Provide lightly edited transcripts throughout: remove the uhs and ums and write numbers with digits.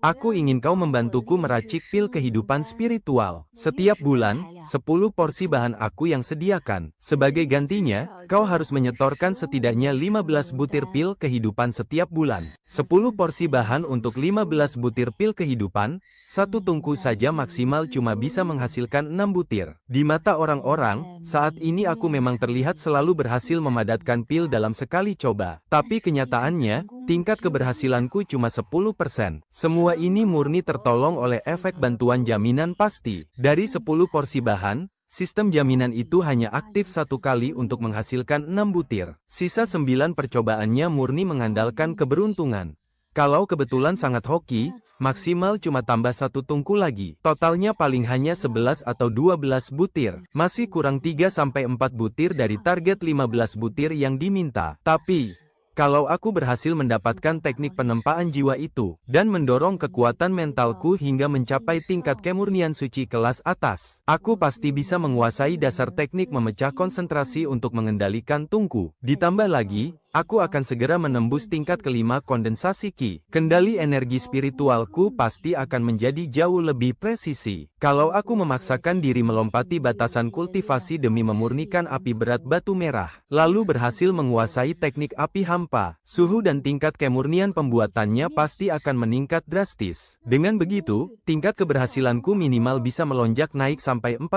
Aku ingin kau membantuku meracik pil kehidupan spiritual. Setiap bulan, 10 porsi bahan aku yang sediakan. Sebagai gantinya, kau harus menyetorkan setidaknya 15 butir pil kehidupan setiap bulan. 10 porsi bahan untuk 15 butir pil kehidupan, satu tungku saja maksimal cuma bisa menghasilkan 6 butir. Di mata orang-orang, saat ini aku memang terlihat selalu berhasil memadatkan pil dalam sekali coba. Tapi kenyataannya, tingkat keberhasilanku cuma 10%. Semua ini murni tertolong oleh efek bantuan jaminan pasti. Dari 10 porsi bahan, sistem jaminan itu hanya aktif satu kali untuk menghasilkan 6 butir. Sisa 9 percobaannya murni mengandalkan keberuntungan. Kalau kebetulan sangat hoki, maksimal cuma tambah satu tungku lagi. Totalnya paling hanya 11 atau 12 butir. Masih kurang 3-4 butir dari target 15 butir yang diminta. Tapi, kalau aku berhasil mendapatkan teknik penempaan jiwa itu, dan mendorong kekuatan mentalku hingga mencapai tingkat kemurnian suci kelas atas, aku pasti bisa menguasai dasar teknik memecah konsentrasi untuk mengendalikan tungku. Ditambah lagi, aku akan segera menembus tingkat kelima kondensasi Ki. Kendali energi spiritualku pasti akan menjadi jauh lebih presisi. Kalau aku memaksakan diri melompati batasan kultivasi demi memurnikan api berat batu merah, lalu berhasil menguasai teknik api hampa, suhu dan tingkat kemurnian pembuatannya pasti akan meningkat drastis. Dengan begitu, tingkat keberhasilanku minimal bisa melonjak naik sampai 40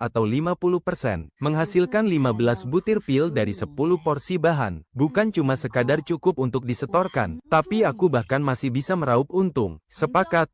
atau 50%, menghasilkan 15 butir pil dari 10 porsi bahan. Bukan cuma sekadar cukup untuk disetorkan, tapi aku bahkan masih bisa meraup untung. Sepakat?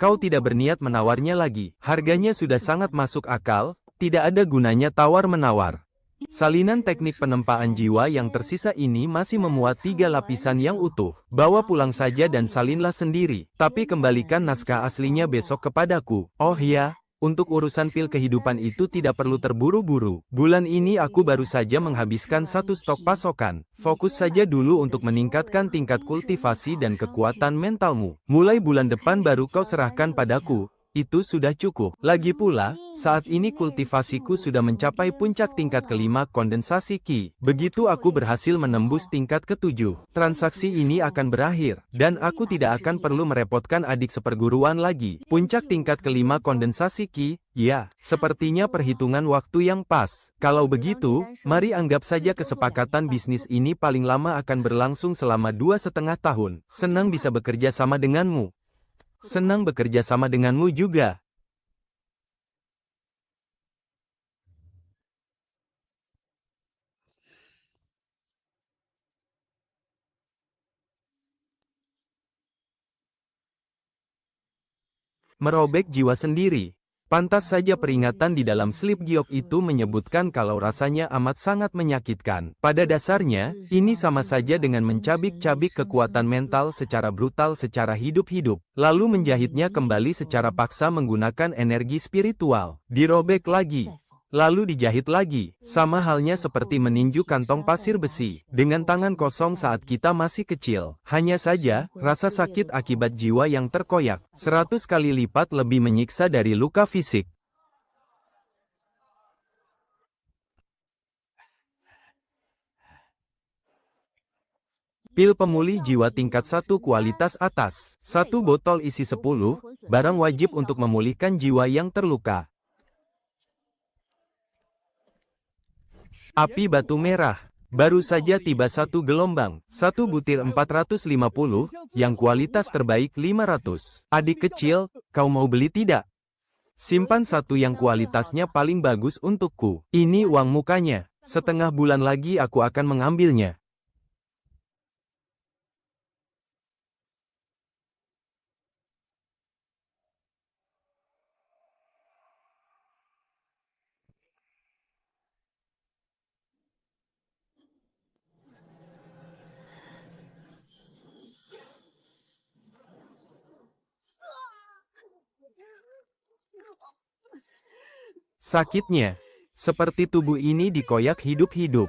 Kau tidak berniat menawarnya lagi. Harganya sudah sangat masuk akal, tidak ada gunanya tawar-menawar. Salinan teknik penempaan jiwa yang tersisa ini masih memuat 3 lapisan yang utuh. Bawa pulang saja dan salinlah sendiri, tapi kembalikan naskah aslinya besok kepadaku. Oh ya, untuk urusan pil kehidupan itu tidak perlu terburu-buru. Bulan ini aku baru saja menghabiskan satu stok pasokan. Fokus saja dulu untuk meningkatkan tingkat kultivasi dan kekuatan mentalmu. Mulai bulan depan baru kau serahkan padaku. Itu sudah cukup. Lagi pula, saat ini kultivasiku sudah mencapai puncak tingkat kelima kondensasi Ki. Begitu aku berhasil menembus tingkat ketujuh, transaksi ini akan berakhir, dan aku tidak akan perlu merepotkan adik seperguruan lagi. Puncak tingkat kelima kondensasi Ki, ya, sepertinya perhitungan waktu yang pas. Kalau begitu, mari anggap saja kesepakatan bisnis ini paling lama akan berlangsung selama 2,5 tahun. Senang bisa bekerja sama denganmu. Senang bekerja sama denganmu juga. Merobek jiwa sendiri. Pantas saja peringatan di dalam slip giok itu menyebutkan kalau rasanya amat sangat menyakitkan. Pada dasarnya, ini sama saja dengan mencabik-cabik kekuatan mental secara brutal secara hidup-hidup, lalu menjahitnya kembali secara paksa menggunakan energi spiritual. Dirobek lagi. Lalu dijahit lagi, sama halnya seperti meninju kantong pasir besi, dengan tangan kosong saat kita masih kecil. Hanya saja, rasa sakit akibat jiwa yang terkoyak, 100 kali lipat lebih menyiksa dari luka fisik. Pil pemulih jiwa tingkat 1 kualitas atas. Satu botol isi 10, barang wajib untuk memulihkan jiwa yang terluka. Api batu merah. Baru saja tiba satu gelombang, satu butir 450, yang kualitas terbaik 500. Adik kecil, kau mau beli tidak? Simpan satu yang kualitasnya paling bagus untukku. Ini uang mukanya. Setengah bulan lagi aku akan mengambilnya. Sakitnya, seperti tubuh ini dikoyak hidup-hidup.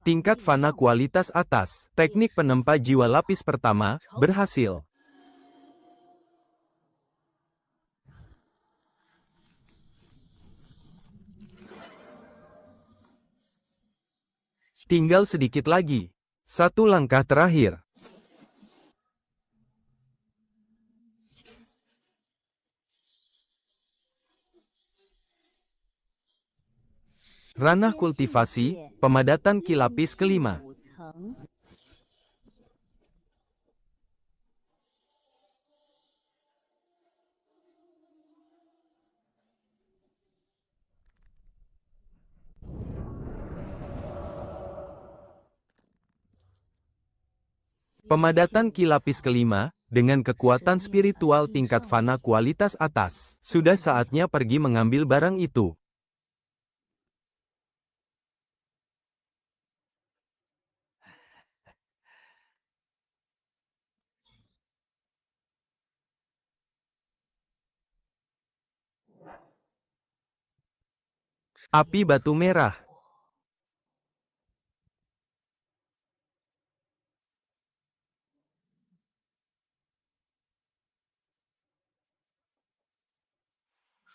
Tingkat fana kualitas atas. Teknik penempa jiwa lapis pertama, berhasil. Tinggal sedikit lagi. Satu langkah terakhir. Ranah kultivasi, pemadatan ki lapis kelima. Pemadatan ki lapis kelima, dengan kekuatan spiritual tingkat fana kualitas atas. Sudah saatnya pergi mengambil barang itu. Api batu merah.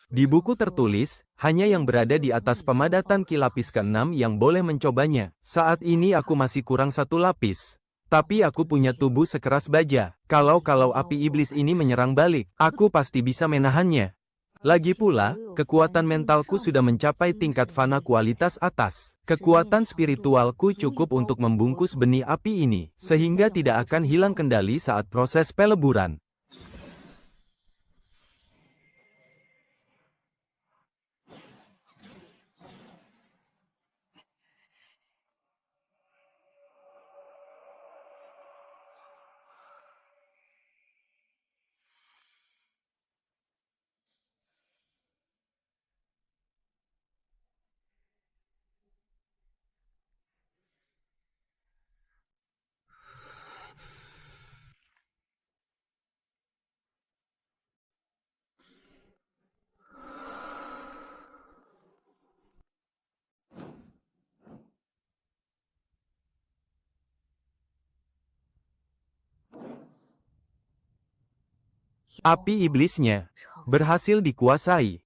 Di buku tertulis, hanya yang berada di atas pemadatan ki lapis ke-6 yang boleh mencobanya. Saat ini aku masih kurang satu lapis. Tapi aku punya tubuh sekeras baja. Kalau api iblis ini menyerang balik, aku pasti bisa menahannya. Lagi pula, kekuatan mentalku sudah mencapai tingkat fana kualitas atas. Kekuatan spiritualku cukup untuk membungkus benih api ini, sehingga tidak akan hilang kendali saat proses peleburan. Api iblisnya berhasil dikuasai.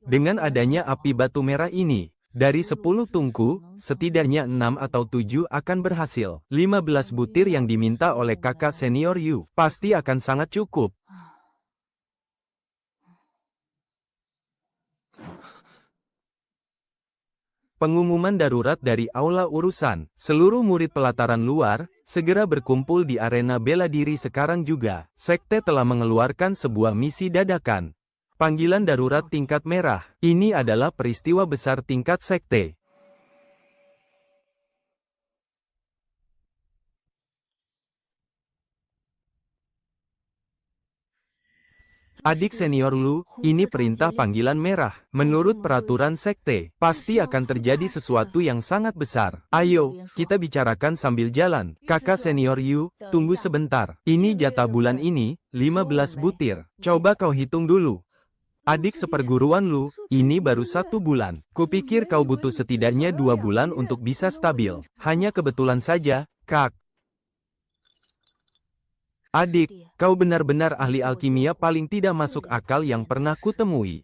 Dengan adanya api batu merah ini, dari 10 tungku, setidaknya 6 atau 7 akan berhasil. 15 butir yang diminta oleh kakak senior Yu, pasti akan sangat cukup. Pengumuman darurat dari aula urusan. Seluruh murid pelataran luar, segera berkumpul di arena bela diri sekarang juga. Sekte telah mengeluarkan sebuah misi dadakan. Panggilan darurat tingkat merah. Ini adalah peristiwa besar tingkat sekte. Adik senior Lu, ini perintah panggilan merah. Menurut peraturan sekte, pasti akan terjadi sesuatu yang sangat besar. Ayo, kita bicarakan sambil jalan. Kakak senior Yu, tunggu sebentar. Ini jatah bulan ini, 15 butir. Coba kau hitung dulu. Adik seperguruan Lu, ini baru 1 bulan. Kupikir kau butuh setidaknya 2 bulan untuk bisa stabil. Hanya kebetulan saja, Kak. Adik, kau benar-benar ahli alkimia paling tidak masuk akal yang pernah kutemui.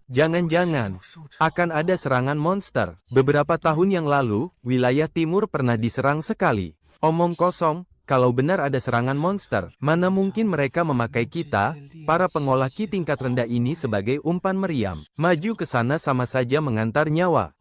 Jangan-jangan akan ada serangan monster. Beberapa tahun yang lalu, wilayah timur pernah diserang sekali. Omong kosong, kalau benar ada serangan monster, mana mungkin mereka memakai kita, para pengolah ki tingkat rendah ini sebagai umpan meriam. Maju ke sana sama saja mengantar nyawa.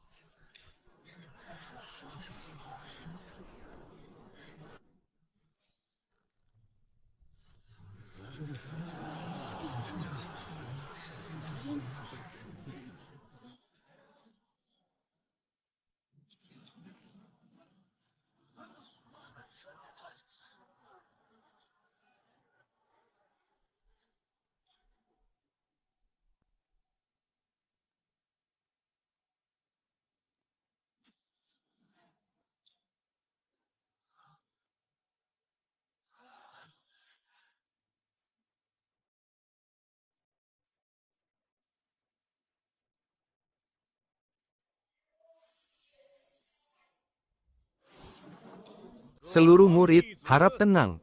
Seluruh murid, harap tenang.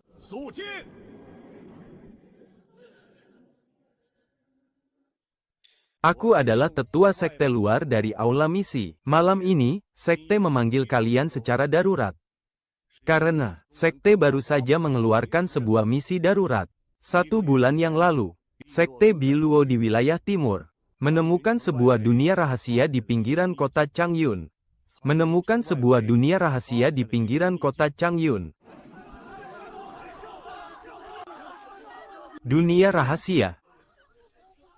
Aku adalah tetua sekte luar dari Aula Misi. Malam ini, sekte memanggil kalian secara darurat. Karena, sekte baru saja mengeluarkan sebuah misi darurat. 1 bulan yang lalu, sekte Biluo di wilayah timur, menemukan sebuah dunia rahasia di pinggiran kota Changyun. Menemukan sebuah dunia rahasia di pinggiran kota Changyun. Dunia rahasia.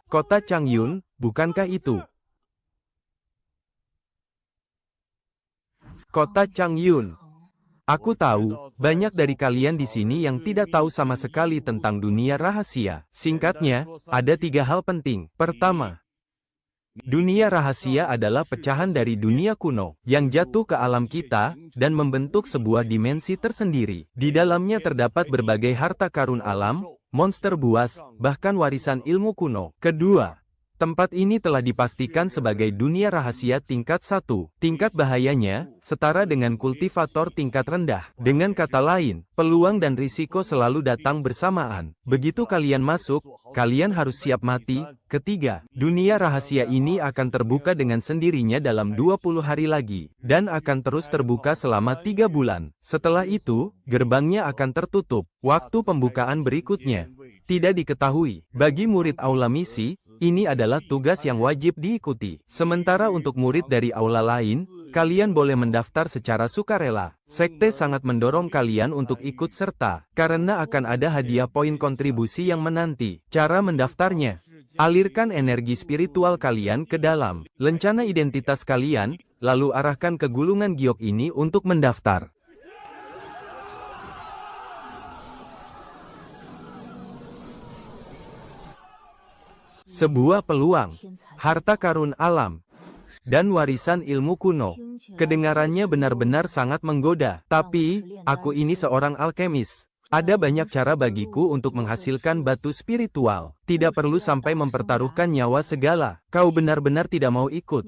Kota Changyun, bukankah itu? Kota Changyun. Aku tahu, banyak dari kalian di sini yang tidak tahu sama sekali tentang dunia rahasia. Singkatnya, ada 3 hal penting. Pertama, dunia rahasia adalah pecahan dari dunia kuno, yang jatuh ke alam kita, dan membentuk sebuah dimensi tersendiri. Di dalamnya terdapat berbagai harta karun alam, monster buas, bahkan warisan ilmu kuno. Kedua, tempat ini telah dipastikan sebagai dunia rahasia tingkat 1. Tingkat bahayanya, setara dengan kultivator tingkat rendah. Dengan kata lain, peluang dan risiko selalu datang bersamaan. Begitu kalian masuk, kalian harus siap mati. Ketiga, dunia rahasia ini akan terbuka dengan sendirinya dalam 20 hari lagi, dan akan terus terbuka selama 3 bulan. Setelah itu, gerbangnya akan tertutup. Waktu pembukaan berikutnya tidak diketahui. Bagi murid Aula Misi, ini adalah tugas yang wajib diikuti. Sementara untuk murid dari aula lain, kalian boleh mendaftar secara sukarela. Sekte sangat mendorong kalian untuk ikut serta, karena akan ada hadiah poin kontribusi yang menanti. Cara mendaftarnya: alirkan energi spiritual kalian ke dalam lencana identitas kalian, lalu arahkan ke gulungan giok ini untuk mendaftar. Sebuah peluang, harta karun alam, dan warisan ilmu kuno. Kedengarannya benar-benar sangat menggoda. Tapi, aku ini seorang alkemis. Ada banyak cara bagiku untuk menghasilkan batu spiritual. Tidak perlu sampai mempertaruhkan nyawa segala. Kau benar-benar tidak mau ikut.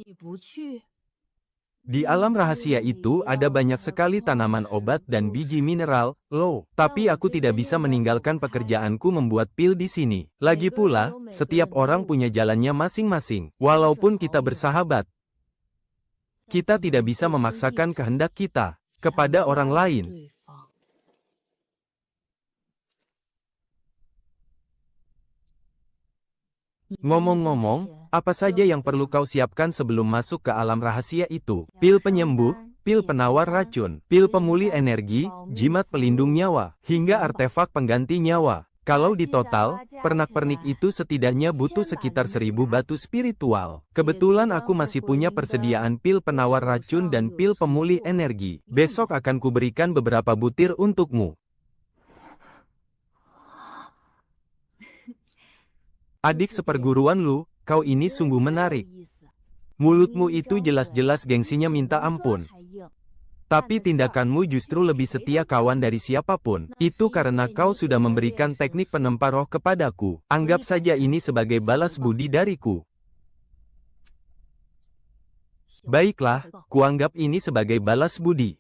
Di alam rahasia itu ada banyak sekali tanaman obat dan biji mineral, loh. Tapi aku tidak bisa meninggalkan pekerjaanku membuat pil di sini. Lagi pula, setiap orang punya jalannya masing-masing. Walaupun kita bersahabat, kita tidak bisa memaksakan kehendak kita kepada orang lain. Ngomong-ngomong, apa saja yang perlu kau siapkan sebelum masuk ke alam rahasia itu? Pil penyembuh, pil penawar racun, pil pemulih energi, jimat pelindung nyawa, hingga artefak pengganti nyawa. Kalau di total, pernak-pernik itu setidaknya butuh sekitar 1000 batu spiritual. Kebetulan aku masih punya persediaan pil penawar racun dan pil pemulih energi. Besok akan kuberikan beberapa butir untukmu. Adik seperguruan lu, kau ini sungguh menarik. Mulutmu itu jelas-jelas gengsinya minta ampun. Tapi tindakanmu justru lebih setia kawan dari siapapun. Itu karena kau sudah memberikan teknik penempa roh kepadaku. Anggap saja ini sebagai balas budi dariku. Baiklah, kuanggap ini sebagai balas budi.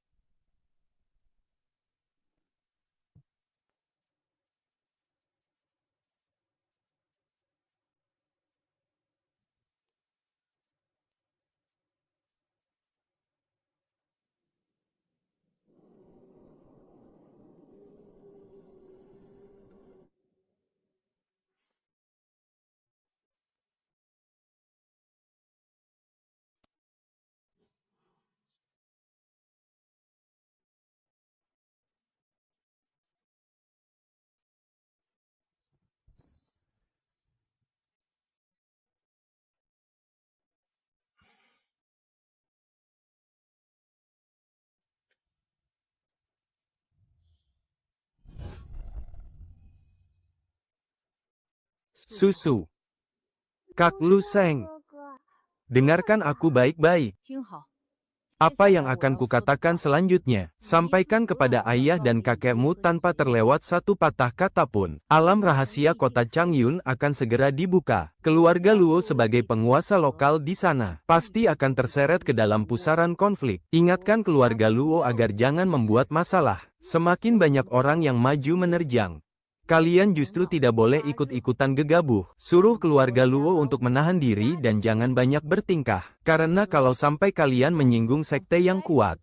Susu. Kak Lu Seng, dengarkan aku baik-baik. Apa yang akan kukatakan selanjutnya? Sampaikan kepada ayah dan kakekmu tanpa terlewat satu patah kata pun. Alam rahasia kota Changyun akan segera dibuka. Keluarga Luo sebagai penguasa lokal di sana pasti akan terseret ke dalam pusaran konflik. Ingatkan keluarga Luo agar jangan membuat masalah. Semakin banyak orang yang maju menerjang, kalian justru tidak boleh ikut-ikutan gegabah. Suruh keluarga Luo untuk menahan diri dan jangan banyak bertingkah. Karena kalau sampai kalian menyinggung sekte yang kuat,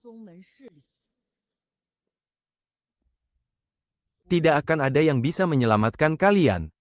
tidak akan ada yang bisa menyelamatkan kalian.